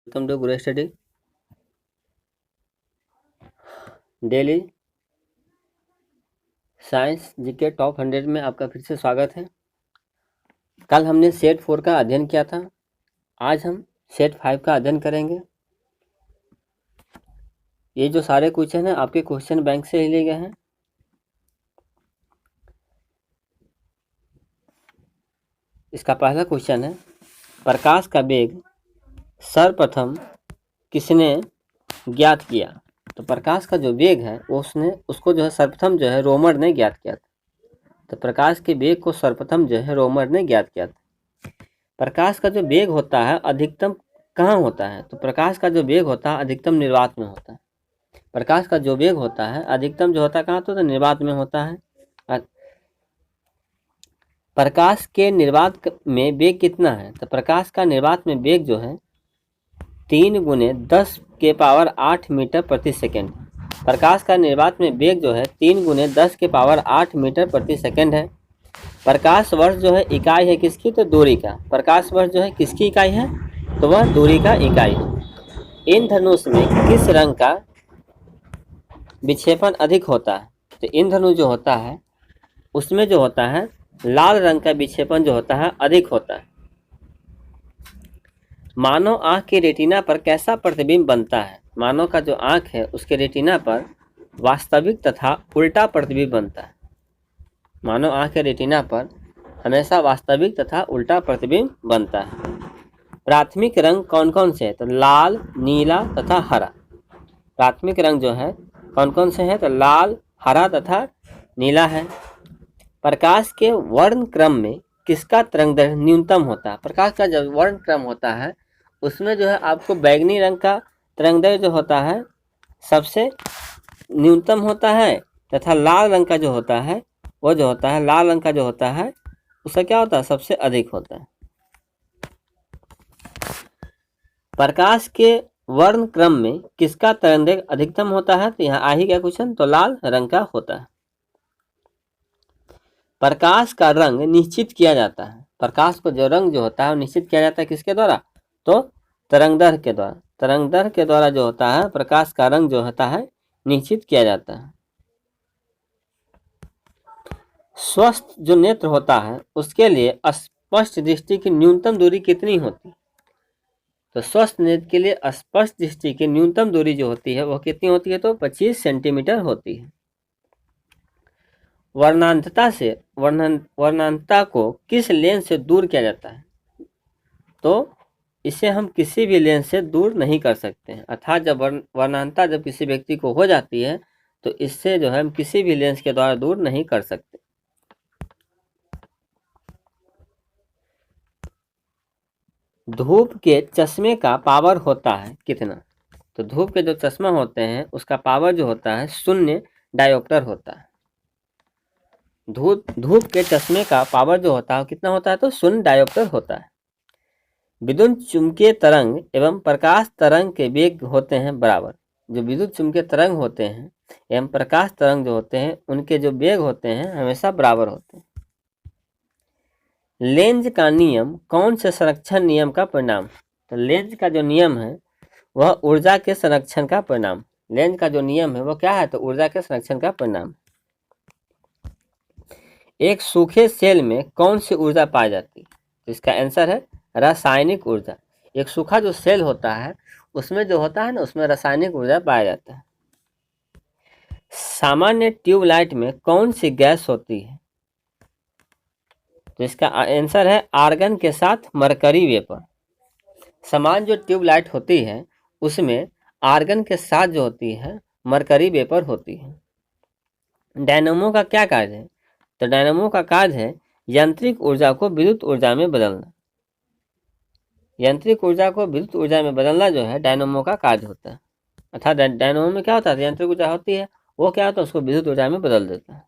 Welcome to Guru study daily science GK top 100 में आपका फिर से स्वागत है। कल हमने सेट 4 का अध्ययन किया था। आज हम सेट 5 का अध्ययन करेंगे। ये जो सारे क्वेश्चन हैं आपके क्वेश्चन बैंक से ही लिए गए हैं। इसका पहला क्वेश्चन है, प्रकाश का वेग सर्वप्रथम किसने ज्ञात किया? तो प्रकाश का जो वेग है उसको जो है सर्वप्रथम जो है रोमर ने ज्ञात किया था। तो प्रकाश के वेग को सर्वप्रथम जो है रोमर ने ज्ञात किया था। प्रकाश का जो वेग होता है अधिकतम कहाँ होता है? तो प्रकाश का जो वेग होता है अधिकतम निर्वात में होता है। प्रकाश का जो वेग होता है अधिकतम जो होता है कहाँ तो निर्वात में होता है। प्रकाश के निर्वात में वेग कितना है? तो प्रकाश का निर्वात में वेग जो है 3 × 10⁸ मीटर प्रति सेकेंड। प्रकाश का निर्वात में वेग जो है 3 × 10⁸ मीटर प्रति सेकेंड है। प्रकाश वर्ष जो है इकाई है किसकी? तो दूरी का। प्रकाश वर्ष जो है किसकी इकाई है? तो वह दूरी का इकाई है। इंद्रधनुष में किस रंग का विक्षेपण अधिक होता है? तो इंद्रधनुष जो होता है उसमें जो होता है लाल रंग का विक्षेपण जो होता है अधिक होता है। मानव आँख के रेटिना पर कैसा प्रतिबिंब बनता है? मानव का जो आँख है उसके रेटिना पर वास्तविक तथा उल्टा प्रतिबिंब बनता है। मानव आँख के रेटिना पर हमेशा वास्तविक तथा उल्टा प्रतिबिंब बनता है। प्राथमिक रंग कौन कौन से हैं? तो लाल, नीला तथा हरा। प्राथमिक रंग जो है कौन कौन से हैं? तो लाल, हरा तथा नीला है। प्रकाश के वर्ण क्रम में किसका तरंगदैर्घ्य न्यूनतम होता है? प्रकाश का जब वर्ण क्रम होता है उसमें जो है आपको बैगनी रंग का तरंगदैर्घ्य जो होता है सबसे न्यूनतम होता है तथा लाल रंग का जो होता है वो जो होता है लाल रंग का जो होता है उसका क्या होता है? सबसे अधिक होता है। प्रकाश के वर्ण क्रम में किसका तरंगदैर्घ्य अधिकतम होता है? तो यहाँ आ ही गया क्वेश्चन, तो लाल रंग का होता है। प्रकाश का रंग निश्चित किया जाता है। प्रकाश को जो रंग जो होता है वो निश्चित किया जाता है किसके द्वारा? तो तरंगदैर्घ्य के द्वारा। तरंगदैर्घ्य के द्वारा जो होता है प्रकाश का रंग जो होता है निश्चित किया जाता है। स्वस्थ जो नेत्र होता है उसके लिए स्पष्ट दृष्टि की न्यूनतम दूरी कितनी होती है? तो स्वस्थ नेत्र के लिए स्पष्ट दृष्टि की न्यूनतम दूरी जो होती है वो कितनी होती है? तो 25 सेंटीमीटर होती है। वर्णांतता को किस लेंस से दूर किया जाता है? तो इसे हम किसी भी लेंस से दूर नहीं कर सकते हैं। अर्थात जब वर्णांतता जब किसी व्यक्ति को हो जाती है तो इससे जो है हम किसी भी लेंस के द्वारा दूर नहीं कर सकते। धूप के चश्मे का पावर होता है कितना? तो धूप के जो चश्मा होते हैं उसका पावर जो होता है 0 डायोप्टर होता है। धूप के चश्मे का पावर जो होता है कितना होता है? तो 0 डायोप्टर होता है। विद्युत चुंबकीय तरंग एवं प्रकाश तरंग के वेग होते हैं बराबर। जो विद्युत चुंबकीय तरंग होते हैं एवं प्रकाश तरंग जो होते हैं उनके जो वेग होते हैं हमेशा बराबर होते हैं। लेंज का नियम कौन से संरक्षण नियम का परिणाम? तो लेंज का जो नियम है वह ऊर्जा के संरक्षण का परिणाम। लेंज का जो नियम है वो क्या है? तो ऊर्जा के संरक्षण का परिणाम। एक सूखे सेल में कौन सी ऊर्जा पाई जाती है? तो इसका आंसर है रासायनिक ऊर्जा। एक सूखा जो सेल होता है उसमें जो होता है ना उसमें रासायनिक ऊर्जा पाया जाता है। सामान्य ट्यूबलाइट में कौन सी गैस होती है? तो इसका आंसर है आर्गन के साथ मरकरी वेपर। सामान्य जो ट्यूबलाइट होती है उसमें आर्गन के साथ जो होती है मरकरी वेपर होती है। डायनेमो का क्या कार्य है? तो डायनेमो का कार्य है यांत्रिक ऊर्जा को विद्युत ऊर्जा में बदलना। यांत्रिक ऊर्जा को विद्युत ऊर्जा में बदलना जो है डायनेमो का कार्य होता है। अर्थात डायनेमो में क्या होता है? यांत्रिक ऊर्जा होती है वो क्या होता है? उसको विद्युत ऊर्जा में बदल देता है।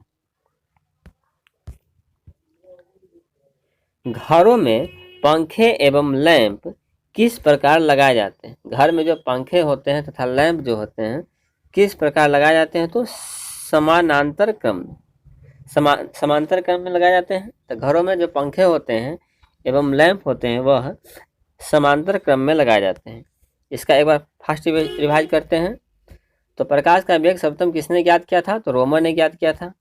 घरों में पंखे एवं लैंप किस प्रकार लगाए जाते हैं? घर में जो पंखे होते हैं तथा लैंप जो होते हैं किस प्रकार लगाए जाते हैं? तो समानांतर क्रम समांतर क्रम में लगाए जाते हैं। तो घरों में जो पंखे होते हैं एवं लैंप होते हैं वह समांतर क्रम में लगाए जाते हैं। इसका एक बार फास्ट रिवाइज करते हैं। तो प्रकाश का वेग सर्वप्रथम किसने ज्ञात किया था? तो रोमन ने ज्ञात किया था।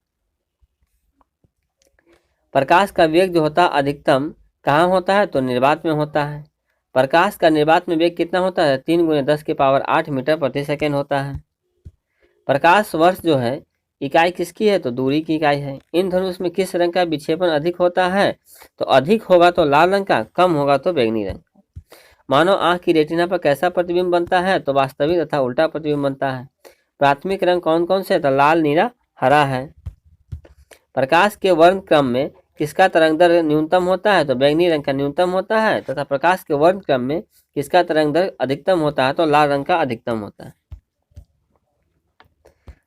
प्रकाश का वेग जो होता है अधिकतम कहाँ होता है? तो निर्वात में होता है। प्रकाश का निर्वात में वेग कितना होता है? 3 × 10⁸ मीटर प्रति सेकेंड होता है। प्रकाश वर्ष जो है इकाई किसकी है? तो दूरी की इकाई है। इन धनुष में किस रंग का विक्षेपण अधिक होता है? तो अधिक होगा तो लाल रंग का, कम होगा तो बैंगनी रंग का। मानव आंख की रेटिना पर कैसा प्रतिबिंब बनता है? तो वास्तविक तथा उल्टा प्रतिबिंब बनता है। प्राथमिक रंग कौन कौन से? तो लाल, नीला, हरा है। प्रकाश के वर्ण क्रम में किसका तरंग दैर्घ्य न्यूनतम होता है? तो बैंगनी रंग का न्यूनतम होता है। तथा प्रकाश के वर्ण क्रम में किसका तरंग दैर्घ्य अधिकतम होता है? तो लाल रंग का अधिकतम होता है।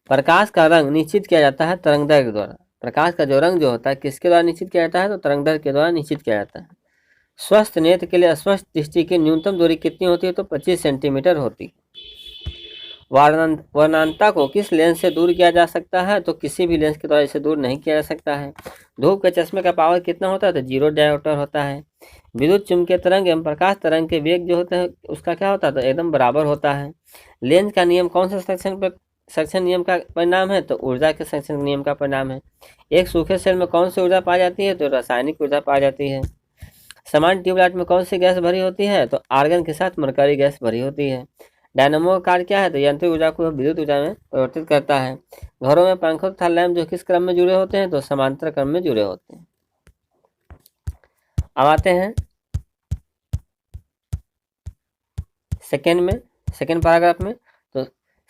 प्रकाश का रंग निश्चित किया जाता है तरंग दैर्घ्य द्वारा। प्रकाश का जो रंग जो होता है किसके द्वारा निश्चित किया जाता है? तो तरंग दैर्घ्य के द्वारा निश्चित किया जाता है। स्वस्थ नेत्र के लिए स्वस्थ दृष्टि की न्यूनतम दूरी कितनी होती है? तो 25 सेंटीमीटर होती है। वर्णांता को किस लेंस से दूर किया जा सकता है? तो किसी भी लेंस के द्वारा इसे दूर नहीं किया जा सकता है। धूप के चश्मे का पावर कितना होता है? तो 0 डायोप्टर होता है। विद्युत चुंबकीय तरंग एवं प्रकाश तरंग के वेग जो होते हैं उसका क्या होता है? तो एकदम बराबर होता है। लेंस का नियम कौन सा सक्शन नियम का परिणाम है? तो ऊर्जा के सक्शन नियम का परिणाम है। एक सूखे सेल में कौन सी ऊर्जा पाई जाती है? तो रासायनिक ऊर्जा पाई जाती है। समान ट्यूबलाइट में कौन सी गैस भरी होती है? तो आर्गन के साथ मरकरी गैस भरी होती है। डायनामो का कार्य क्या है? तो यांत्रिक ऊर्जा को विद्युत ऊर्जा में परिवर्तित करता है। घरों में पंखों तथा लैंप जो किस क्रम में जुड़े होते हैं? तो समांतर क्रम में जुड़े होते हैं। अब आते हैं सेकेंड पैराग्राफ में। तो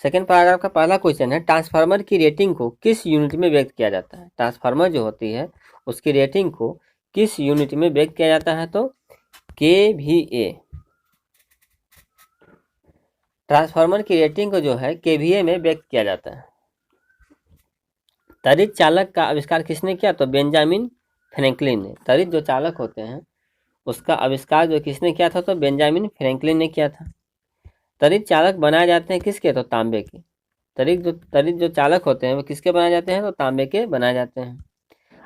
सेकेंड पैराग्राफ का पहला क्वेश्चन है, ट्रांसफार्मर की रेटिंग को किस यूनिट में व्यक्त किया जाता है? ट्रांसफार्मर जो होती है उसकी रेटिंग को किस यूनिट में व्यक्त किया जाता है? तो kVA। ट्रांसफार्मर की रेटिंग को जो है kVA में व्यक्त किया जाता है। त्वरित चालक का आविष्कार किसने किया? तो बेंजामिन फ्रैंकलिन ने। त्वरित जो चालक होते हैं उसका आविष्कार जो किसने किया था? तो बेंजामिन फ्रैंकलिन ने किया था। त्वरित चालक बनाए जाते हैं किसके? तो तांबे के। त्वरित जो चालक होते हैं वो किसके बनाए जाते हैं? तो तांबे के बनाए जाते हैं।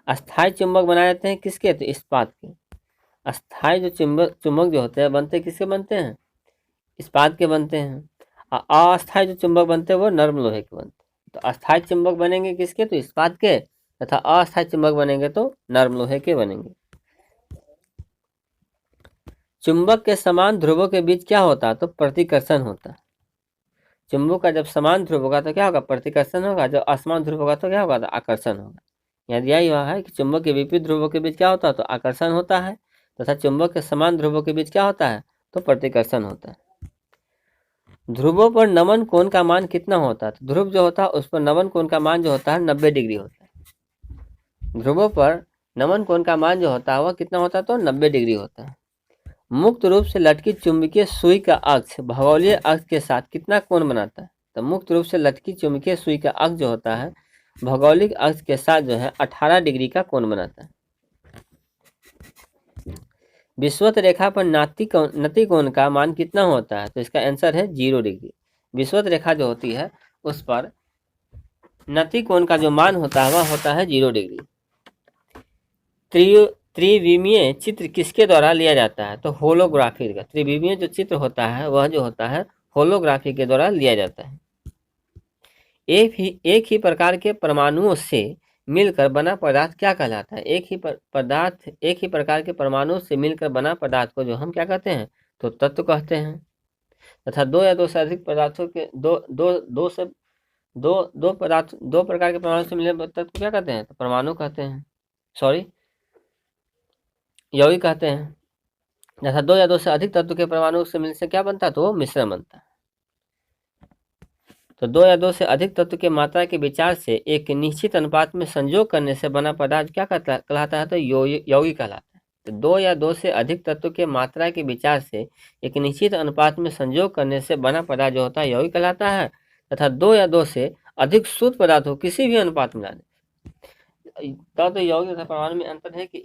अस्थायी चुंबक बनाए जाते हैं किसके? तो इस्पात के। अस्थायी जो चुंबक जो होते हैं बनते किसके बनते हैं? इस्पात के बनते हैं। अस्थायी जो चुंबक बनते हैं वो नर्म लोहे के बनते हैं। तो अस्थायी चुंबक बनेंगे किसके? तो इस्पात के। तथा अस्थायी चुंबक बनेंगे तो नर्म लोहे के बनेंगे। चुंबक के समान ध्रुवों के बीच क्या होता है? तो प्रतिकर्षण होता है। चुंबक का जब समान ध्रुव होगा तो क्या होगा? प्रतिकर्षण होगा। जब असमान ध्रुव होगा तो क्या होगा? तो आकर्षण होगा। यहाँ दिया हुआ है कि चुंबक के विपरीत ध्रुवों के बीच क्या होता है? तो आकर्षण होता है। तथा चुंबक के समान ध्रुवों के बीच क्या होता है? तो प्रतिकर्षण होता है। ध्रुवों पर नमन कोण का मान कितना होता है? तो ध्रुव जो होता है उस पर नमन कोण का मान जो होता है 90 डिग्री होता है। ध्रुवों पर नमन कोण का मान जो होता है वह कितना होता है? तो 90 डिग्री होता है। मुक्त रूप से लटकी चुंबकीय सुई का अक्ष भौगोलिक अक्ष के साथ कितना कोण बनाता है? तो मुक्त रूप से लटकी चुंबकीय सुई का अक्ष जो होता है भौगोलिक अक्ष के साथ जो है 18 डिग्री का कोण बनाता है। विषुवत रेखा पर नति कोण का मान कितना होता है? तो इसका आंसर है 0 डिग्री। विषुवत रेखा जो होती है उस पर नति कोण का जो मान होता है वह होता है 0 डिग्री। त्रिविमीय चित्र किसके द्वारा लिया जाता है? तो होलोग्राफी का। त्रिविमीय जो चित्र होता है वह जो होता है होलोग्राफी के द्वारा लिया जाता है। एक ही प्रकार के परमाणुओं से मिलकर बना पदार्थ क्या कहलाता है? एक ही प्रकार के परमाणुओं से मिलकर बना पदार्थ को जो हम क्या कहते हैं? तो तत्व कहते हैं। तथा दो या दो से अधिक पदार्थों के दो प्रकार के परमाणु से मिले तत्व को क्या कहते हैं? तो परमाणु कहते हैं, सॉरी यौगिक कहते हैं। जैसा दो या दो से अधिक तत्व के परमाणु से मिलने से क्या बनता है? तो वो मिश्रण बनता है। तो दो या दो से अधिक तत्व के मात्रा के विचार से एक निश्चित अनुपात में संयोग करने से बना पदार्थ क्या कहलाता है? तो यौगिक कहलाता है। तो दो या दो से अधिक तत्व के मात्रा के विचार से एक निश्चित अनुपात में संयोग करने से बना पदार्थ जो होता है यौगिक कहलाता है। तथा दो या दो से अधिक शुद्ध पदार्थ को किसी भी अनुपात में डालें तो यौगिक तथा परमाणु में अंतर है कि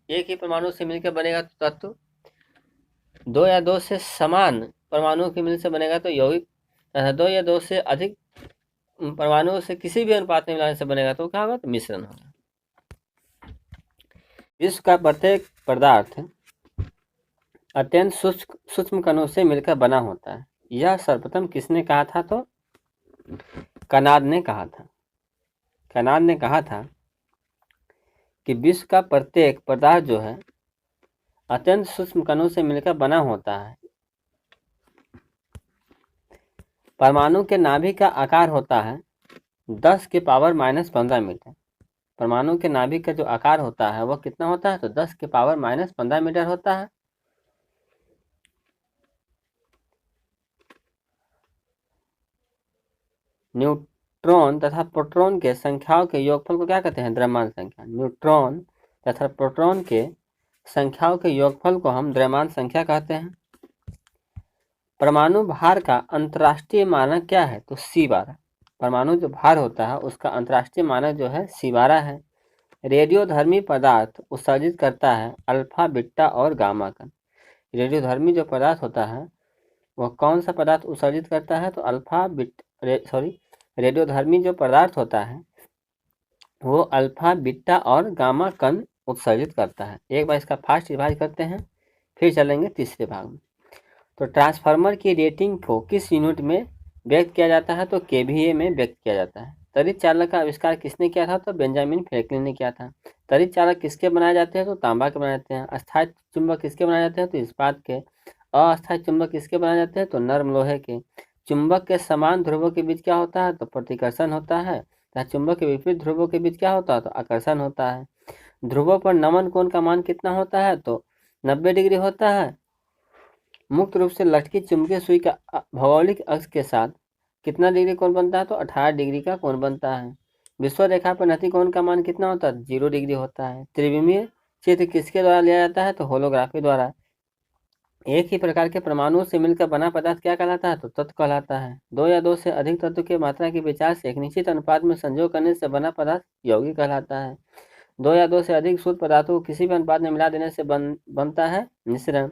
एक ही परमाणु से मिलकर बनेगा तो तत्व, दो या दो से समान परमाणुओं के मिलने से बनेगा तो यौगिक, दो या दो से अधिक परमाणुओं से किसी भी अनुपात में मिलाने से बनेगा तो क्या होगा? तो मिश्रण होगा। विश्व का प्रत्येक पदार्थ अत्यंत सूक्ष्म कणों से मिलकर बना होता है। यह सर्वप्रथम किसने कहा था? तो कनाद ने कहा था। कनाद ने कहा था कि विश्व का प्रत्येक पदार्थ जो है अत्यंत सूक्ष्म कणों से मिलकर बना होता है। परमाणु के नाभिक का आकार होता है 10 के पावर -15 मीटर। परमाणु के नाभिक का जो आकार होता है वह कितना होता है? तो 10 के पावर -15 मीटर होता है। न्यूट्रॉन तथा प्रोटॉन के संख्याओं के योगफल को क्या कहते हैं? द्रव्यमान संख्या। न्यूट्रॉन तथा प्रोटॉन के संख्याओं के योगफल को हम द्रव्यमान संख्या कहते हैं। परमाणु भार का अंतर्राष्ट्रीय मानक क्या है? तो C12। परमाणु जो भार होता है उसका अंतर्राष्ट्रीय मानक जो है C12 है। रेडियोधर्मी पदार्थ उत्सर्जित करता है अल्फा, बीटा और गामा कण। रेडियोधर्मी जो पदार्थ होता है वह कौन सा पदार्थ उत्सर्जित करता है? तो रेडियोधर्मी जो पदार्थ होता है वो अल्फा, बीटा और गामा कण उत्सर्जित करता है। एक बार इसका फास्ट रिवाइज करते हैं, फिर चलेंगे तीसरे भाग में। तो ट्रांसफार्मर की रेटिंग को किस यूनिट में व्यक्त किया जाता है? तो केवीए में व्यक्त किया जाता है। तड़ित चालक का आविष्कार किसने किया था? तो बेंजामिन फ्रैंकलिन ने किया था। तड़ित चालक किसके बनाए जाते हैं? तो तांबा के बनाए जाते हैं। अस्थायी चुंबक किसके बनाए जाते हैं? तो इस्पात के। अस्थायी चुंबक किसके बनाए जाते हैं? तो नर्म लोहे के। चुंबक के समान ध्रुवों के बीच क्या होता है? तो प्रतिकर्षण होता है। तथा चुंबक के विपरीत ध्रुवों के बीच क्या होता है? तो आकर्षण होता है। ध्रुवों पर नमन कोण का मान कितना होता है? तो 90 डिग्री होता है। मुक्त रूप से लटकी चुंबकीय सुई का भौगोलिक अक्ष के साथ कितना डिग्री कोण बनता है? तो 18 डिग्री का कोण बनता है। विषुवत रेखा पर नति कोण का मान कितना होता है? 0 डिग्री होता है। त्रिविमीय चित्र किसके द्वारा लिया जाता है? तो होलोग्राफी द्वारा। एक ही प्रकार के परमाणुओं से मिलकर बना पदार्थ क्या कहलाता है? तो तत्व कहलाता है। दो या दो से अधिक तत्व की मात्रा के विचार से एक निश्चित अनुपात में संयोग करने से बना पदार्थ यौगिक कहलाता है। दो या दो से अधिक शुद्ध पदार्थों को किसी भी अनुपात में मिला देने से बनता है मिश्रण।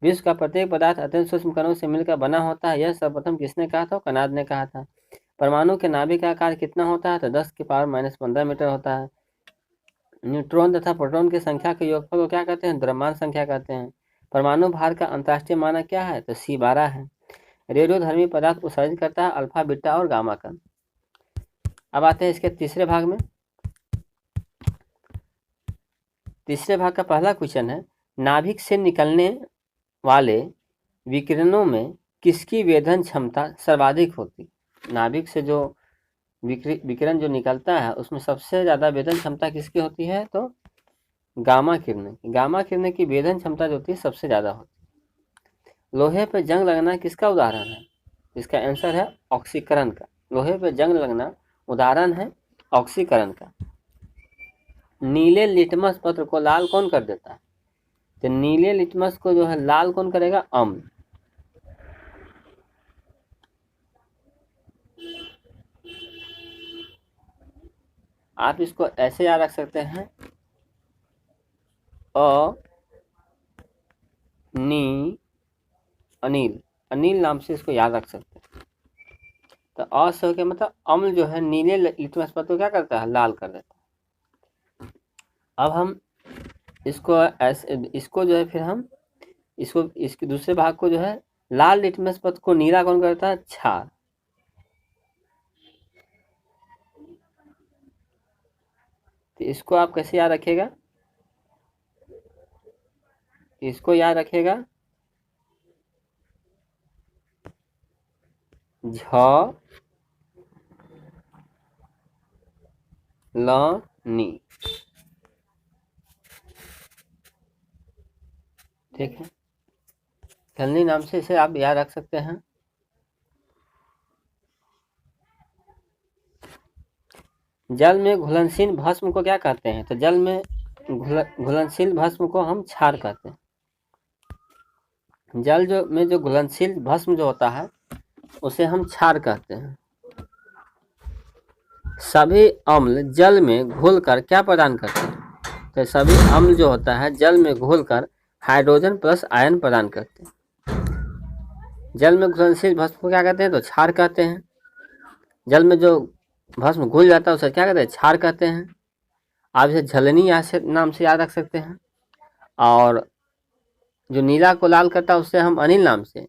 विश्व का प्रत्येक पदार्थ अत्यंत सूक्ष्म कणों से मिलकर बना होता है। यह सर्वप्रथम किसने कहा था? कनाद ने कहा था। परमाणु के नाभिक का आकार कितना होता है? तो 10 की पावर -15 मीटर होता है। न्यूट्रॉन तथा प्रोटॉन की संख्या के योगफल को क्या कहते हैं? द्रव्यमान संख्या कहते हैं। परमाणु भार का अंतर्राष्ट्रीय मानक क्या है? तो C12 है। रेडियोधर्मी पदार्थ उत्सर्जित करता है अल्फा, बीटा और गामा कण। अब आते हैं इसके तीसरे भाग में। तीसरे भाग का पहला क्वेश्चन है, नाभिक से निकलने वाले विकिरणों में किसकी वेधन क्षमता सर्वाधिक होती? नाभिक से जो विकिरण जो निकलता है उसमें सबसे ज़्यादा वेधन क्षमता किसकी होती है? तो गामा किरण की। गामा किरण की वेधन क्षमता जो होती है सबसे ज़्यादा होती है। लोहे पर जंग लगना किसका उदाहरण है? इसका आंसर है ऑक्सीकरण का। लोहे पर जंग लगना उदाहरण है ऑक्सीकरण का। नीले लिटमस पत्र को लाल कौन कर देता है? तो नीले लिटमस को जो है लाल कौन करेगा? अम्ल। आप इसको ऐसे याद रख सकते हैं, अनिल, अनिल नाम से इसको याद रख सकते हैं। तो अ से होकर मतलब अम्ल जो है नीले लिटमस पत्र को क्या करता है? लाल कर देता है। अब हम इसको जो है फिर हम इसके दूसरे भाग को जो है लाल लिटमस पत्र को नीला कौन करता है? क्षार। तो इसको आप कैसे याद रखिएगा? इसको याद रखिएगा झ ल नी। ठीक है, झलनी नाम से इसे आप याद रख सकते हैं। जल में घुलनशील भस्म को क्या कहते हैं? तो जल में घुलनशील भस्म को हम क्षार कहते हैं। जल में जो घुलनशील भस्म जो होता है उसे हम क्षार कहते हैं। सभी अम्ल जल में घुलकर क्या प्रदान करते हैं? तो सभी अम्ल जो होता है जल में घुलकर हाइड्रोजन प्लस आयन प्रदान करते हैं। जल में घुलनशील भस्म को क्या कहते हैं? तो क्षार कहते हैं। जल में जो भस्म घुल जाता है उसे क्या कहते हैं? क्षार कहते हैं। आप इसे झलनी नाम से याद रख सकते हैं। और जो नीला को लाल करता है उससे हम अनिल नाम से,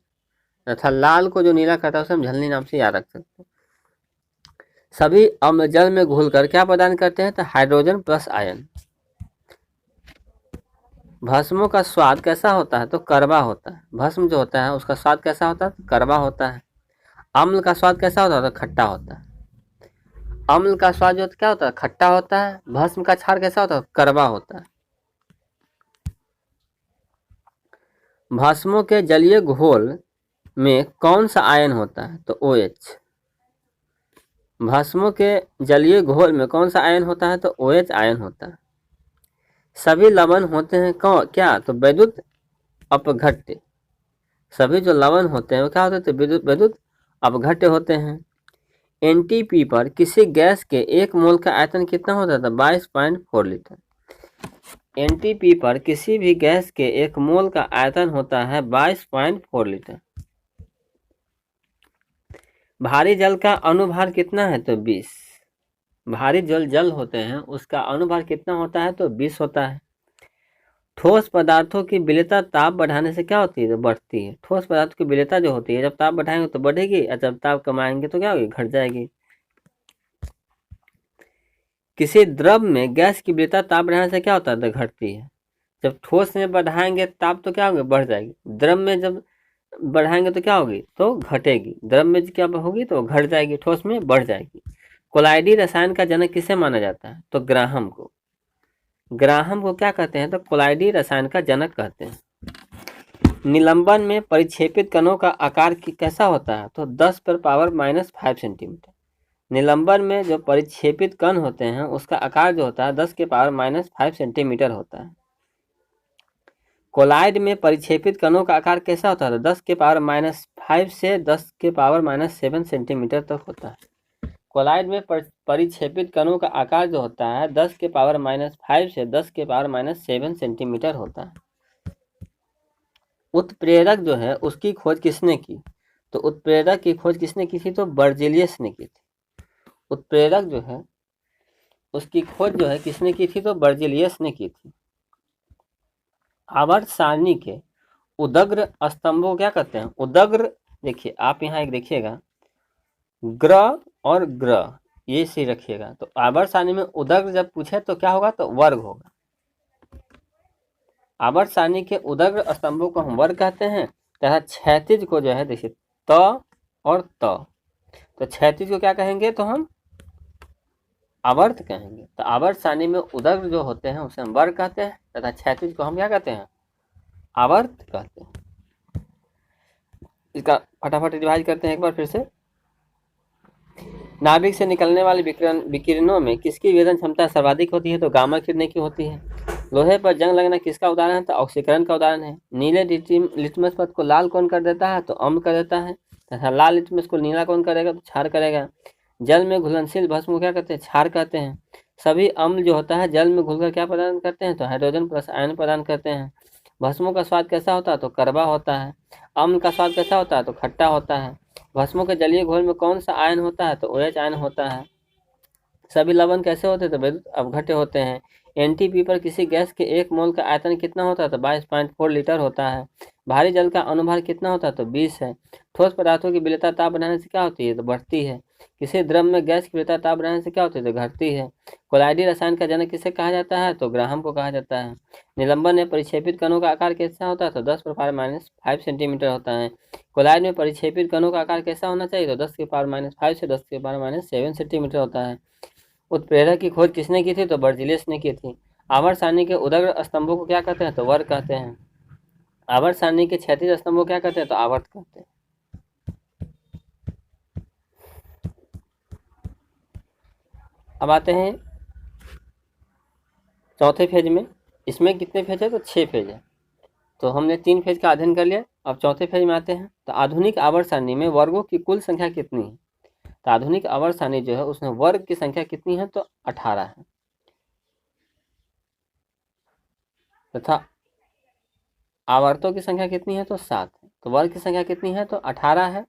तथा लाल को जो नीला करता है उसे हम झलनी नाम से याद रख सकते हैं। सभी अम्ल जल में घुलकर क्या प्रदान करते हैं? तो हाइड्रोजन प्लस आयन। भस्मों का स्वाद कैसा होता है? तो कड़वा होता है। भस्म जो होता है उसका स्वाद कैसा होता है? तो कड़वा होता है। अम्ल का स्वाद कैसा होता है? तो खट्टा होता है। अम्ल का स्वाद जो क्या होता है? खट्टा होता है। भस्म का क्षार कैसा होता है? कड़वा होता है। भस्मों के जलीय घोल में कौन सा आयन होता है? तो OH। भस्मों के जलीय घोल में कौन सा आयन होता है? तो OH आयन होता है। सभी लवण होते हैं क्या? तो वैद्युत अपघट्य। सभी जो लवण होते हैं वो क्या होते हैं? तो विद्युत अपघट्य होते हैं। एनटीपी पर किसी गैस के 1 मोल का आयतन कितना होता है? 22.4 लीटर। एनटीपी पर किसी भी गैस के 1 मोल का आयतन होता है 22.4 लीटर। भारी जल का अनुभार कितना है? तो 20। भारी जल होते हैं उसका अनुभार कितना होता है? तो 20 होता है। ठोस पदार्थों की विलेयता ताप बढ़ाने से क्या होती है? तो बढ़ती है। ठोस पदार्थों की विलेयता जो होती है जब ताप बढ़ाएंगे तो बढ़ेगी और जब ताप कमाएंगे तो क्या होगी? घट जाएगी। किसी द्रव में गैस की विलेयता ताप बढ़ाने से क्या होता है? तो घटती है। जब ठोस में बढ़ाएंगे ताप तो क्या होगी? बढ़ जाएगी। द्रव में जब बढ़ाएंगे तो क्या होगी? तो घटेगी। द्रव में क्या होगी? तो घट जाएगी। ठोस में बढ़ जाएगी। कोलाइडी रसायन का जनक किसे माना जाता है? तो ग्राहम को। ग्राहम को क्या कहते हैं? तो कोलाइडी रसायन का जनक कहते हैं। निलंबन में परिक्षेपित कणों का आकार कैसा होता है? तो 10⁻⁻5 सेंटीमीटर। निलंबन में जो परिक्षेपित कण होते हैं उसका आकार जो होता है 10⁻⁻5 सेंटीमीटर होता है। कोलाइड में परिक्षेपित कणों का आकार कैसा होता है? 10⁻5 से 10⁻7 सेंटीमीटर तक होता है। कोलाइड में परिक्षेपित कणों का आकार जो होता है 10⁻5 से 10⁻7 सेंटीमीटर होता है। उत्प्रेरक जो है उसकी खोज किसने की? तो उत्प्रेरक की खोज किसने की थी? तो बर्जेलियस ने की थी। उत्प्रेरक जो है उसकी खोज जो है किसने की थी? तो बर्जेलियस ने की थी। आवर्त सारणी के उदग्र स्तंभों को क्या कहते हैं? उदग्र। देखिए आप यहाँ एक देखिएगा ग्रह और ग्रह ये सही रखिएगा। तो आवर्त सारणी में उदग्र जब पूछे तो क्या होगा? तो वर्ग होगा। आवर्त सारणी के उदग्र स्तंभों को हम वर्ग कहते हैं तथा क्षैतिज को जो है देखिए त और त। तो क्षैतिज को क्या कहेंगे? तो हम आवर्त कहेंगे। तो आवर्त सारणी में उदग्र जो होते हैं उसे हम वर्ग कहते हैं तथा क्षैतिज को हम क्या कहते हैं? आवर्त कहते हैं। इसका फटाफट रिवाइज करते हैं एक बार फिर से। नाभिक से निकलने वाले विकिरणों में किसकी विभेदन क्षमता सर्वाधिक होती है? तो गामा किरणें की होती है। लोहे पर जंग लगना किसका उदाहरण है? तो ऑक्सीकरण का उदाहरण है। नीले लिटमस पथ को लाल कौन कर देता है? तो अम्ल कर देता है। तथा लाल लिटमस को नीला कौन करेगा? तो क्षार करेगा। जल में घुलनशील भस्म को क्या कहते हैं? क्षार कहते हैं। सभी अम्ल जो होता है जल में घुलकर क्या प्रदान करते हैं? तो हाइड्रोजन प्लस आयन प्रदान करते हैं। भस्मों का स्वाद कैसा होता है? तो कड़वा होता है। अम्ल का स्वाद कैसा होता है? तो खट्टा होता है। भस्मों के जलीय घोल में कौन सा आयन होता है? तो OH आयन होता है। सभी लवण कैसे होते हैं? तो विद्युत अपघट्य होते हैं। एनटीपी पर किसी गैस के 1 मोल का आयतन कितना होता है? तो 22.4 लीटर होता है। भारी जल का अनुभार कितना होता है? तो 20 है। ठोस पदार्थों की विलेयता ताप बढ़ाने से क्या होती है? तो बढ़ती है। किसी द्रव में गैस की विलेयता ताप बढ़ाने से क्या होती है? तो घटती है। कोलाइडी रसायन का जनक किसे कहा जाता है? तो ग्राहम को कहा जाता है। निलंबन में परिक्षेपित कणों का आकार कैसा होता है? तो 10⁻⁵ सेंटीमीटर होता है। कोलाइड में परिक्षेपित कणों का आकार कैसा होना चाहिए? तो 10⁻⁵ से 10⁻7 सेंटीमीटर होता है। उत्प्रेरक की खोज किसने की थी? तो बर्जिलियस ने की थी। आवर्त सारणी के उदग्र स्तंभों को क्या कहते हैं? तो वर्ग कहते हैं। आवर्त सारणी के क्षैतिज स्तंभों को क्या कहते हैं? तो आवर्त कहते हैं। अब आते हैं चौथे फेज में। इसमें कितने फेज है? तो 6 फेज है। तो हमने 3 फेज का अध्ययन कर लिया। अब चौथे फेज में आते हैं। तो आधुनिक आवर्त सारणी में वर्गों की कुल संख्या कितनी है? तो आधुनिक आवर्त सारणी जो है उसमें वर्ग की संख्या कितनी है? तो 18 है। तथा आवर्तों की संख्या कितनी है? तो 7 है। तो वर्ग की संख्या कितनी है? तो 18 है।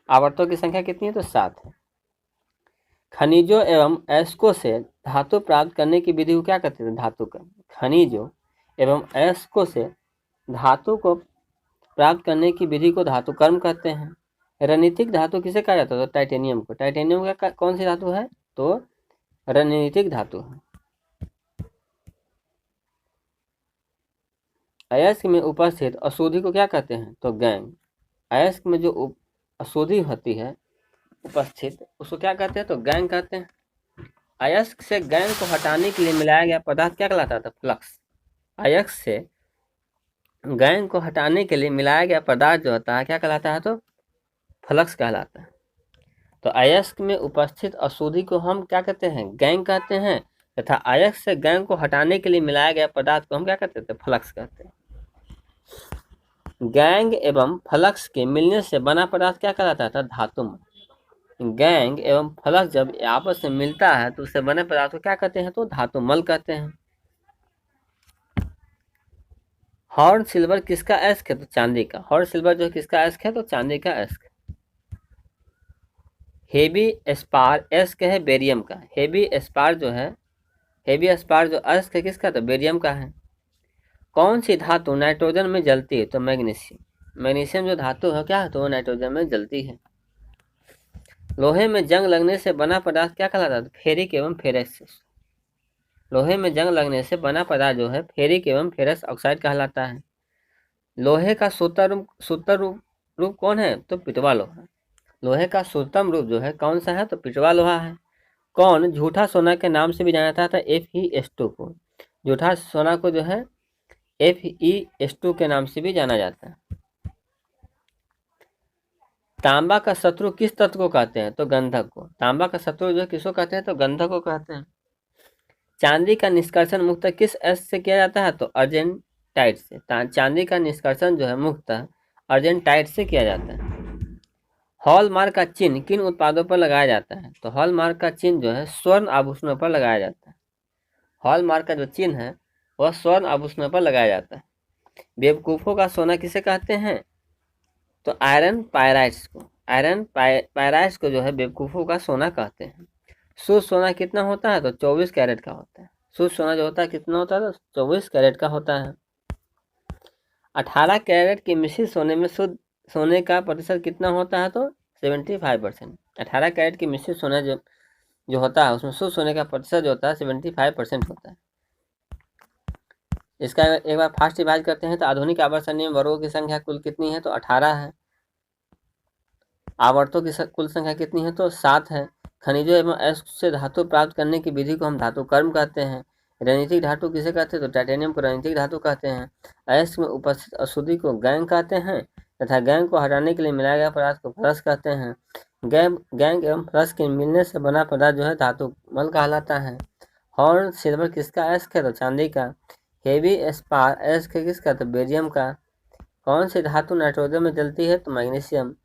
आवर्तों की संख्या कितनी है? तो 7 है। खनिजों एवं अयस्कों से धातु प्राप्त करने की विधि को क्या कहते हैं? धातु का। खनिजों एवं अयस्कों से धातु को प्राप्त करने की विधि को धातु कर्म कहते हैं। रणनीतिक धातु किसे कहा जाता है? तो टाइटेनियम को। टाइटेनियम का कौन सी धातु है? तो रणनीतिक धातु है। अयस्क में उपस्थित अशुद्धि को क्या कहते हैं? तो गैंग। अयस्क में जो अशुद्धि होती है उपस्थित, उसको क्या कहते हैं? तो गैंग कहते हैं। अयस्क से गैंग को हटाने के लिए मिलाया गया पदार्थ क्या कहलाता था? फ्लक्स। अयस्क से गैंग को हटाने के लिए मिलाया गया पदार्थ जो होता है क्या कहलाता है? तो फ्लक्स कहलाता है। तो अयस्क में उपस्थित अशुद्धि को हम क्या कहते हैं? गैंग कहते हैं, तथा अयस्क से गैंग को हटाने के लिए मिलाया गया पदार्थ को हम क्या कहते थे? फ्लक्स कहते हैं। गैंग एवं फ्लक्स के मिलने से बना पदार्थ क्या कहलाता था? धातुमल। गैंग एवं फ्लक्स जब आपस में मिलता है तो उससे बने पदार्थ को क्या कहते हैं? तो धातुमल कहते हैं। हॉर्न सिल्वर किसका अयस्क है? तो चांदी का। हॉर्न सिल्वर जो किसका अयस्क है? तो चांदी का अयस्क। हेवी एस्पार अयस्क है बेरियम का। हेवी एस्पार जो अयस्क है किसका? तो बेरियम का है। कौन सी धातु नाइट्रोजन में जलती है? तो मैग्नीशियम। मैग्नीशियम जो धातु है क्या है? तो वो नाइट्रोजन में जलती है। लोहे में जंग लगने से बना पदार्थ क्या कहलाता है? फेरिक एवं फेरस। लोहे में जंग लगने से बना पदार्थ जो है फेरिक एवं फेरस ऑक्साइड कहलाता है। लोहे का सूत्र रूप कौन है? तो पिटवा लोहा। लोहे का सूत्रम रूप जो है कौन सा है? तो पिटवा लोहा है। कौन झूठा सोना के नाम से भी जाना जाता था? Fe2 को। झूठा सोना को जो है Fe2 के नाम से भी जाना जाता है। तांबा का शत्रु किस तत्व को कहते हैं? तो गंधक को। तांबा का शत्रु जो है किसको कहते हैं? तो गंधक को कहते हैं। चांदी का निष्कर्षण मुक्तः किस अयस्क से किया जाता है? तो अर्जेंटाइट से। चांदी का निष्कर्षण जो है मुक्तः अर्जेंटाइट से किया जाता है। हॉलमार्क का चिन्ह किन उत्पादों पर लगाया जाता है? तो हॉलमार्क का चिन्ह जो है स्वर्ण आभूषणों पर लगाया जाता है। हॉलमार्क का जो चिन्ह है वह स्वर्ण आभूषणों पर लगाया जाता है। बेवकूफों का सोना किसे कहते हैं? तो आयरन पायराइट्स को। आयरन पायराइट्स को जो है बेवकूफों का सोना कहते हैं। शुद्ध सोना कितना होता है? तो 24 कैरेट का होता है। शुद्ध सोना जो होता है कितना होता है? तो 24 कैरेट का होता है। 18 कैरेट के मिश्रित सोने में शुद्ध सोने का प्रतिशत कितना होता है? तो 75%। 18 कैरेट की मिश्रित सोना जो होता है उसमें शुद्ध सोने का प्रतिशत जो होता है 75% होता है। इसका एक बार फास्ट डिवाइड करते हैं तो आधुनिक आवर्तनीय वर्गों की संख्या कुल कितनी है? तो 18 है। आवर्तों की कुल संख्या कितनी है? तो 7 है। खनिजों एवं अयस्क से धातु प्राप्त करने की विधि को हम धातु कर्म कहते हैं। रणनीतिक धातु किसे कहते हैं? तो टाइटेनियम को रणनीतिक धातु कहते हैं। अयस्क में उपस्थित अशुद्धि को गैंग कहते हैं, तथा गैंग को हटाने के लिए मिलाया गया पदार्थ को फ्लक्स कहते हैं। गैंग एवं फ्लक्स के मिलने से बना पदार्थ जो है धातु मल कहलाता है। हॉर्न सिल्वर किसका अयस्क है? तो चांदी का। हेवी एस्पार अयस्क किसका? तो बेरियम का। कौन सी धातु नाइट्रोजन में जलती है? तो मैग्नीशियम।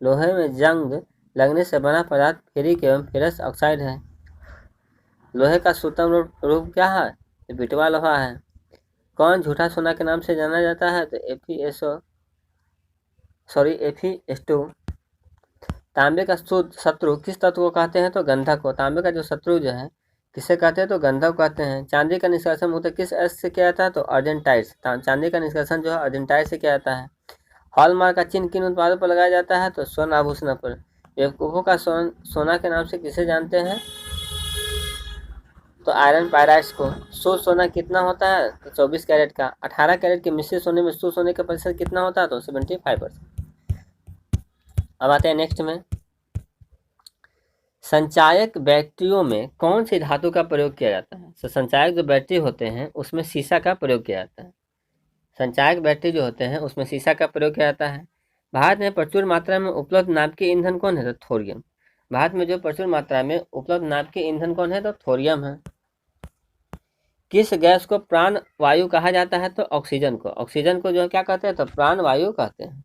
लोहे में जंग लगने से बना पदार्थ फेरिक एवं फेरस ऑक्साइड है। लोहे का सूत्रम रूप क्या है? तो पिटवा लोहा है। कौन झूठा सोना के नाम से जाना जाता है? तो Fe2। तांबे का शत्रु किस तत्व को कहते हैं? तो गंधक को। तांबे का जो शत्रु जो है किसे कहते हैं? तो गंधक कहते हैं। चांदी का निष्कर्षण मुक्त किस अयस्क से किया जाता है? तो अर्जेंटाइट। चांदी का निष्कर्षण जो है अर्जेंटाइट से किया जाता है। हॉलमार्क का चिन्ह किन उत्पादों पर लगाया जाता है? तो स्वर्ण आभूषण पर। बेवकूफों का सोना के नाम से किसे जानते हैं? तो आयरन पायराइट्स को। शुद्ध सोना कितना होता है? तो 24 कैरेट का। 18 कैरेट के मिश्रित सोने में शुद्ध सोने का प्रतिशत कितना होता है? तो 75%। अब आते हैं नेक्स्ट में। संचायक बैटरियों में कौन सी धातु का प्रयोग किया जाता है? तो संचायक जो बैटरी होते हैं उसमें शीशा का प्रयोग किया जाता है। संचायक बैटरी जो होते हैं उसमें शीशा का प्रयोग किया जाता है। भारत में प्रचुर मात्रा में उपलब्ध नाभिकीय ईंधन कौन है? तो थोरियम। भारत में जो प्रचुर मात्रा में उपलब्ध नाभिकीय ईंधन कौन है? तो थोरियम है। किस गैस को प्राण वायु कहा जाता है? तो ऑक्सीजन को। ऑक्सीजन को जो है क्या कहते हैं? तो प्राण वायु कहते हैं।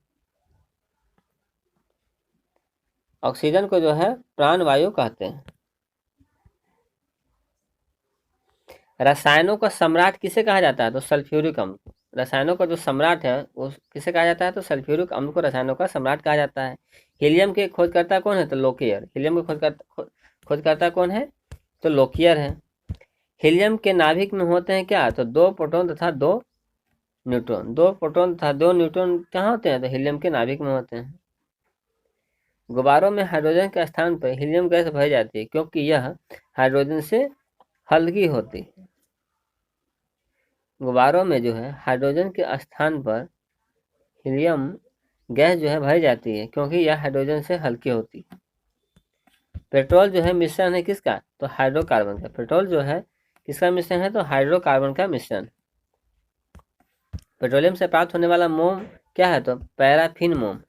ऑक्सीजन को जो है प्राण वायु कहते हैं। रसायनों का सम्राट किसे कहा जाता है? तो सल्फ्यूरिक अम्ल को। रसायनों का जो सम्राट है वो किसे कहा जाता है? तो सल्फ्यूरिक अम्ल को रसायनों का सम्राट कहा जाता है। हीलियम के खोजकर्ता कौन है? तो लोकियर। हीलियम के खोजकर्ता कौन है? तो लोकियर है। हीलियम के नाभिक में होते हैं क्या? तो 2 प्रोटॉन तथा 2 न्यूट्रॉन। 2 प्रोटॉन तथा 2 न्यूट्रॉन कहाँ होते हैं? तो हीलियम के नाभिक में होते हैं। गुब्बारों में हाइड्रोजन के स्थान पर हीलियम गैस भरी जाती है क्योंकि यह हाइड्रोजन से हल्की होती है। गुब्बारों में जो है हाइड्रोजन के स्थान पर हीलियम गैस जो है भरी जाती है क्योंकि यह हाइड्रोजन से हल्की होती है। पेट्रोल जो है मिश्रण है किसका? तो हाइड्रोकार्बन का। पेट्रोल जो है किसका मिश्रण है? तो हाइड्रोकार्बन का मिश्रण। पेट्रोलियम से प्राप्त होने वाला मोम क्या है? तो पैराफिन मोम।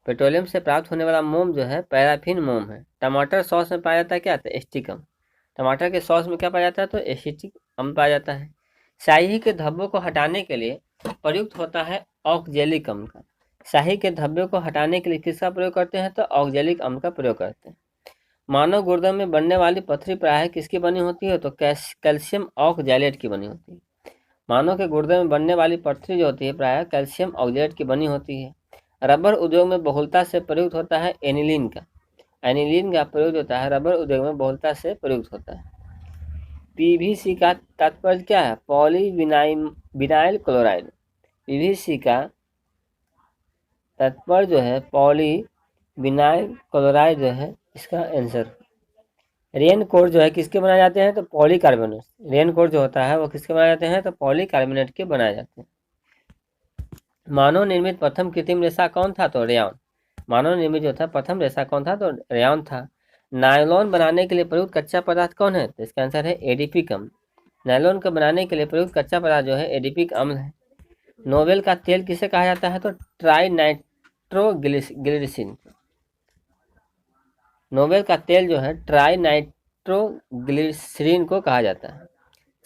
पेट्रोलियम से प्राप्त होने वाला मोम जो है पैराफिन मोम है। टमाटर सॉस में पाया जाता है क्या? तो एसिटिक अम्ल। टमाटर के सॉस में क्या पाया जाता है? तो एसिटिक अम्ल पाया जाता है। स्याही के धब्बों को हटाने के लिए प्रयुक्त होता है ऑक्जेलिक अम्ल का। स्याही के धब्बे को हटाने के लिए किसका प्रयोग करते हैं? तो ऑक्जेलिक अम्ल का प्रयोग करते हैं। मानव गुर्दे में बनने वाली पथरी प्रायः किसकी बनी होती है? तो कैल्शियम ऑक्जेलेट की बनी होती है। मानव के गुर्दे में बनने वाली पथरी जो होती है प्रायः कैल्शियम ऑक्जेलेट की बनी होती है। रबर उद्योग में बहुलता से प्रयुक्त होता है एनिलीन का। एनिलीन का प्रयोग होता है रबर उद्योग में बहुलता से प्रयुक्त होता है। पीवीसी का तात्पर्य क्या है? Polyvinyl chloride. पीवीसी का तात्पर्य जो है पॉलीविनाइल क्लोराइड जो है इसका आंसर। रेन कोट जो है किसके बनाए जाते हैं? तो पॉलीकार्बोनेट। रेन कोट जो होता है वो किसके बनाए जाते हैं? तो पॉलीकार्बोनेट के बनाए जाते हैं। मानव निर्मित प्रथम कृत्रिम रेशा कौन था? तो रेयॉन। मानव निर्मित जो था प्रथम रेशा कौन था? तो रेयॉन था। नायलॉन बनाने के लिए प्रयुक्त कच्चा पदार्थ कौन है? तो इसका आंसर है एडिपिक अम्ल। नायलॉन को बनाने के लिए प्रयुक्त कच्चा पदार्थ जो है एडिपिक अम्ल है। नोबेल का तेल किसे कहा जाता है? तो ट्राई नाइट्रोग्लिसरीन। नोबेल का तेल जो है ट्राई नाइट्रोग्लिसरीन को कहा जाता है।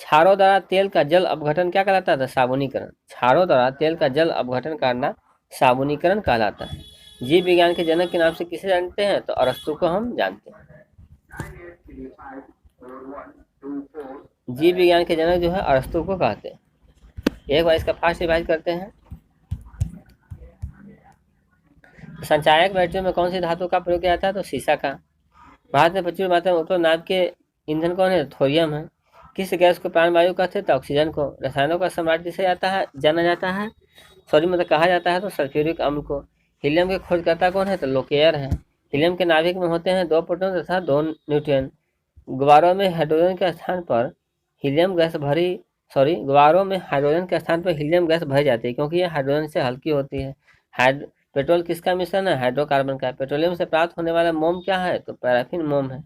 क्षारों द्वारा तेल का जल अपघटन क्या कहलाता है? साबुनीकरण। क्षारों द्वारा तेल का जल अपघटन करना साबुनीकरण कहलाता है। जीव विज्ञान के जनक के नाम से किसे जानते हैं? तो अरस्तु को हम जानते हैं। जीव विज्ञान के जनक जो है अरस्तु को कहते हैं। एक बार इसका फास्ट रिवाइज करते हैं। संचायक बैटरियों में कौन सी धातु का प्रयोग किया जाता है? तो सीसा का। भारत में प्रचुर मात्रा में उपलब्ध नाभ के ईंधन कौन है? थोरियम है। किस गैस को प्राणवायु कहते हैं? तो ऑक्सीजन को। रसायनों का सम्राट जिसे जाना जाता है मतलब कहा जाता है तो सल्फ्यूरिक अम्ल को। हीलियम के खोजकर्ता कौन है? तो लोकेयर है। हीलियम के नाभिक में होते हैं 2 प्रोटॉन तथा 2 न्यूट्रॉन। गुब्बारों में हाइड्रोजन के स्थान पर हीलियम गैस गुब्बारों में हाइड्रोजन के स्थान पर हीलियम गैस भरी जाती है क्योंकि यह हाइड्रोजन से हल्की होती है। पेट्रोल किसका मिश्रण है? हाइड्रोकार्बन का। पेट्रोलियम से प्राप्त होने वाला मोम क्या है? तो पैराफिन मोम है।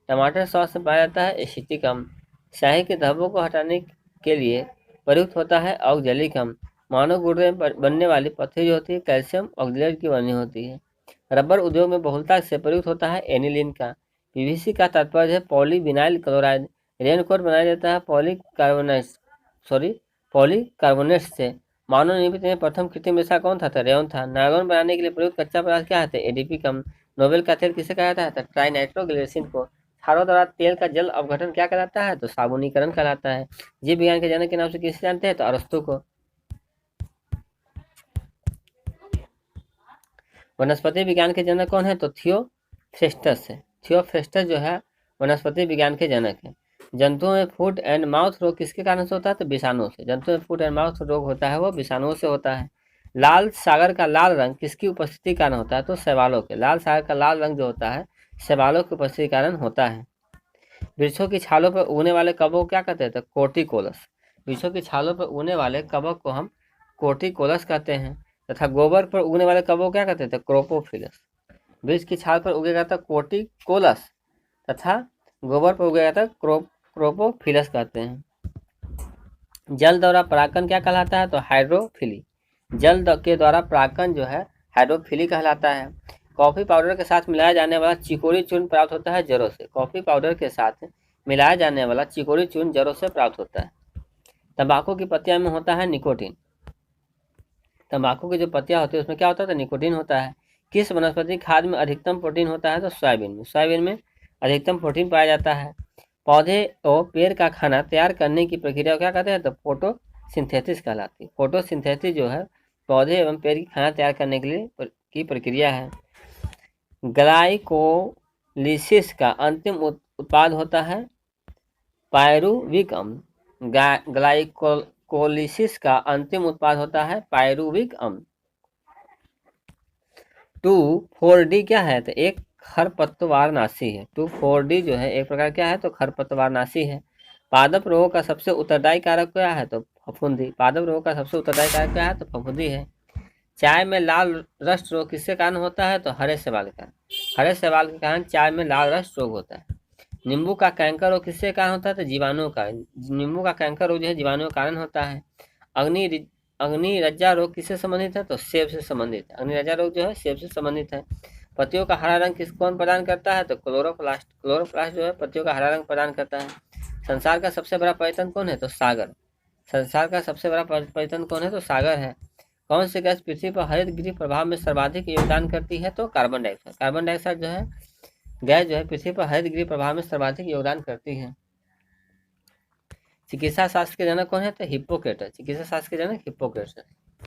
टमाटर सॉस में पाया जाता है एसिटिक अम्ल। स्याही के धब्बों को हटाने के लिए प्रयुक्त होता है ऑक्जेलिक अम्ल। मानव गुर्दे में बनने वाली पथरी जो होती है कैल्शियम ऑक्जेलेट की बनी होती है। रबर उद्योग में बहुलता से प्रयुक्त होता है एनिलीन का। पीवीसी का तात्पर्य है पॉलीविनाइल क्लोराइड। रेनकोट बनाया जाता है पॉलीकार्बोनेट से। मानव निर्मित में प्रथम कृत्रिम रेशा कौन था? रेयॉन था। नायलॉन बनाने के लिए प्रयुक्त कच्चा पदार्थ क्या है? एडीपी अम्ल। नोबेल का तेल किसे कहा जाता है? ट्राइनाइट्रोग्लिसरीन को। क्षारों द्वारा तेल का जल अपघटन क्या कहलाता है? तो साबुनीकरण कहलाता है। जीव विज्ञान के जनक के नाम से किसे जानते हैं? तो अरस्तु को। वनस्पति विज्ञान के जनक कौन है? तो थियोफ्रेस्टस है। थियोफ्रेस्टस जो है वनस्पति विज्ञान के जनक है। जंतुओं में फुट एंड माउथ रोग किसके कारण से होता है? तो विषाणु से। जंतुओं में फुट एंड माउथ रोग होता है वो विषाणुओं से होता है। लाल सागर का लाल रंग किसकी उपस्थिति के कारण होता है? तो शैवालों के। लाल सागर का लाल रंग जो होता है शैवालों की उपस्थिति के कारण होता है। वृक्षों की छालों पर उगने वाले कवक को क्या कहते हैं? तो कोटिकोलस। वृक्षों की छालों पर उगने वाले कवक को हम कोटिकोलस कहते हैं। तथा गोबर पर उगने वाले कवक को क्या कहते हैं? तो क्रोपोफिलस। वृक्ष की छाल पर उगेगा तो कोटिकोलस तथा गोबर पर उगेगा तो क्रोपोफिलस कहते हैं। जल द्वारा परागण क्या कहलाता है? तो हाइड्रोफिली। जल के द्वारा परागण जो है हाइड्रोफिली कहलाता है। कॉफी पाउडर के साथ मिलाया जाने वाला चिकोरी चूर्ण प्राप्त होता है जड़ों से। कॉफी पाउडर के साथ मिलाया जाने वाला चिकोरी चूर्ण जड़ों से प्राप्त होता है। तंबाकू की पत्तियां में होता है निकोटीन। तंबाकू की जो पत्तियां होती है उसमें क्या होता है? तो निकोटीन होता है। किस वनस्पति खाद में अधिकतम प्रोटीन होता है? तो सोयाबीन में। सोयाबीन में अधिकतम प्रोटीन पाया जाता है। पौधे और पेड़ का खाना तैयार करने की प्रक्रिया को क्या कहते हैं? तो फोटोसिंथेसिस कहलाती है। फोटोसिंथेसिस जो है पौधे एवं पेड़ की खाना तैयार करने के लिए की प्रक्रिया है। ग्लाइकोलिसिस का अंतिम उत्पाद होता है पायरुविक अम्ल। कोलिसिस का अंतिम उत्पाद होता है पायरुविक अम्ल। 2,4-D क्या है? तो एक खरपतवारनाशी है। 2,4-D जो है एक प्रकार क्या है? तो खरपतवारनाशी है। पादप रोगों का सबसे उत्तरदायी कारक क्या है? तो फफूंदी। पादप रोगों का सबसे उत्तरदायी कारक क्या है? तो फफूंदी है। चाय में लाल रस्ट रोग किसके कारण होता है? तो हरे शैवाल के कारण। हरे शैवाल के कारण चाय में लाल रस्ट रोग होता है। नींबू का कैंकर रोग किसके कारण होता है? तो जीवाणुओं का। नींबू का कैंकर रोग जो है जीवाणुओं के कारण होता है। अग्नि रज्जा रोग किससे संबंधित है? तो सेब से संबंधित है। अग्नि रज्जा रोग जो है सेब से संबंधित है। पत्तियों का हरा रंग कौन प्रदान करता है? तो क्लोरोप्लास्ट। क्लोरोप्लास्ट जो है पत्तियों का हरा रंग प्रदान करता है। संसार का सबसे बड़ा पर्यटन कौन है? तो सागर। संसार का सबसे बड़ा पर्यटन कौन है? तो सागर है। कौन सी गैस पृथ्वी पर हरित गृह प्रभाव में सर्वाधिक योगदान करती है? तो कार्बन डाइऑक्साइड। कार्बन डाइऑक्साइड जो है गैस जो है पृथ्वी पर हरित गृह प्रभाव में सर्वाधिक योगदान करती है। चिकित्सा शास्त्र के जनक कौन है? तो हिप्पोक्रेटस। चिकित्सा शास्त्र के जनक हिप्पोक्रेटस।